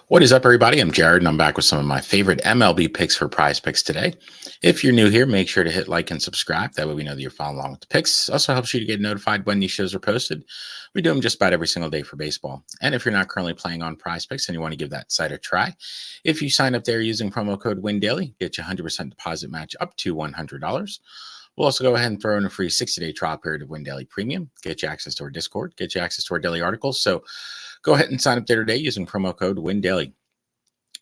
What is up, everybody? I'm Jared, and I'm back with some of my favorite MLB picks for Prize Picks today. If you're new here, make sure to hit like and subscribe. That way we know that you're following along with the picks. Also helps you to get notified when these shows are posted. We do them just about every single day for baseball. And if you're not currently playing on Prize Picks and you want to give that site a try, if you sign up there using promo code WINDAILY, get you a 100% deposit match up to $100. We'll also go ahead and throw in a free 60-day trial period of Win Daily Premium, get you access to our Discord, get you access to our daily articles. So go ahead and sign up there today using promo code WINDAILY.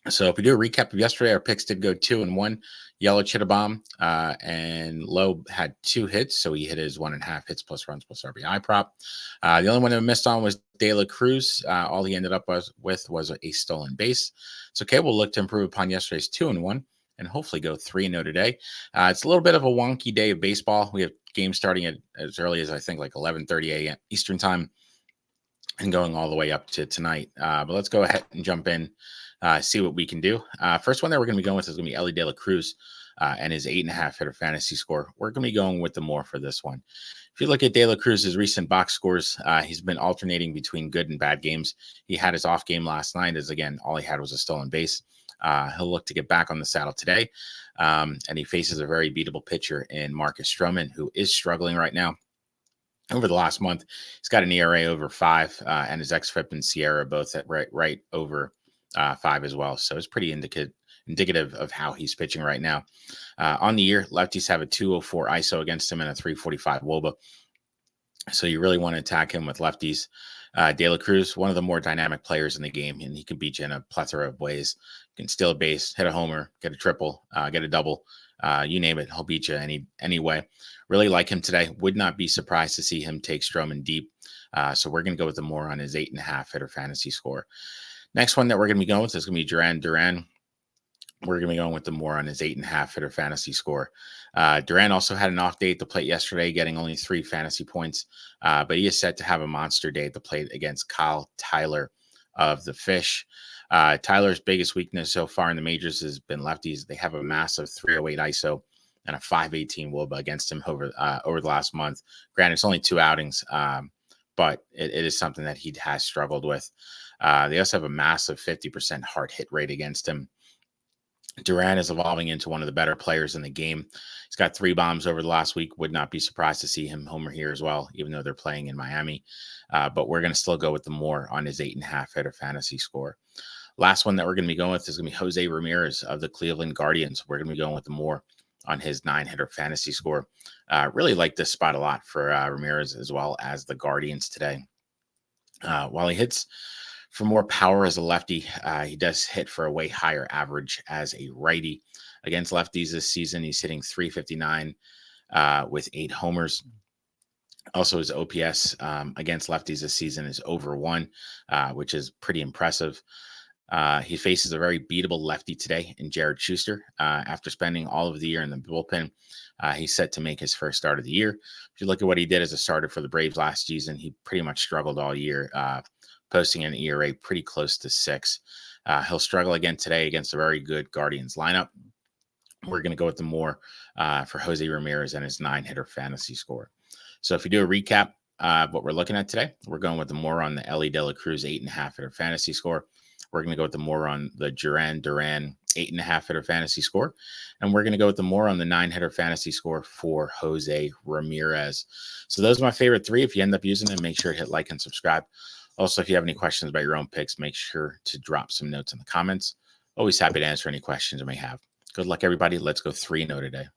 So if we do a recap of yesterday, our picks did go 2-1. Yellow hit a bomb, and Lowe had 2 hits, so he hit his 1.5 hits plus runs plus RBI prop. The only one that missed on was De La Cruz. All he ended up with was a stolen base. It's okay. We'll look to improve upon yesterday's 2-1 and hopefully go 3-0 today. It's a little bit of a wonky day of baseball. We have games starting at as early as I think like 11:30 a.m. Eastern time and going all the way up to tonight. But let's go ahead and jump in. See what we can do. First one that we're going to be going with is going to be Ellie De La Cruz and his 8.5 hitter fantasy score. We're going to be going with the more for this one. If you look at De La Cruz's recent box scores, he's been alternating between good and bad games. He had his off game last night, as again, all he had was a stolen base. He'll look to get back on the saddle today, and he faces a very beatable pitcher in Marcus Stroman, who is struggling right now. Over the last month, he's got an ERA over 5, and his xFIP and Sierra both at right over 5 as well. So it's pretty indicative of how he's pitching right now. On the year, lefties have a 204 ISO against him and a 345 WOBA. So you really want to attack him with lefties. De La Cruz, one of the more dynamic players in the game, and he can beat you in a plethora of ways. He can steal a base, hit a homer, get a triple, get a double. You name it, he'll beat you any way. Really like him today. Would not be surprised to see him take Stroman deep. So we're going to go with the more on his 8.5 hitter fantasy score. Next one that we're going to be going with is going to be Duran. We're going to be going with the more on his 8.5 hitter fantasy score. Duran also had an off day at the plate yesterday, getting only 3 fantasy points, but he is set to have a monster day at the plate against Kyle Tyler of the Fish. Tyler's biggest weakness so far in the majors has been lefties. They have a massive 308 ISO and a 518 WOBA against him over the last month. Granted, it's only 2 outings, but it is something that he has struggled with. They also have a massive 50% hard hit rate against him. Duran is evolving into one of the better players in the game. He's got 3 bombs over the last week. Would not be surprised to see him homer here as well, even though they're playing in Miami. But we're going to still go with the more on his 8.5 hitter fantasy score. Last one that we're going to be going with is going to be Jose Ramirez of the Cleveland Guardians. We're going to be going with the more on his 9 hitter fantasy score. Really like this spot a lot for Ramirez as well as the Guardians today. While he hits for more power as a lefty, he does hit for a way higher average as a righty. Against lefties this season, he's hitting 359 with 8 homers. Also, his OPS against lefties this season is over 1, which is pretty impressive. He faces a very beatable lefty today in Jared Schuster. After spending all of the year in the bullpen, he's set to make his first start of the year. If you look at what he did as a starter for the Braves last season, he pretty much struggled all year, posting an ERA pretty close to 6. He'll struggle again today against a very good Guardians lineup. We're going to go with the more for Jose Ramirez and his 9 hitter fantasy score. So if you do a recap of what we're looking at today, we're going with the more on the Ellie De La Cruz 8.5 hitter fantasy score. We're going to go with the more on the Duran 8.5 hitter fantasy score. And we're going to go with the more on the 9 hitter fantasy score for Jose Ramirez. So those are my favorite 3. If you end up using them, make sure to hit like and subscribe. Also, if you have any questions about your own picks, make sure to drop some notes in the comments. Always happy to answer any questions you may have. Good luck, everybody. Let's go 3-0 today.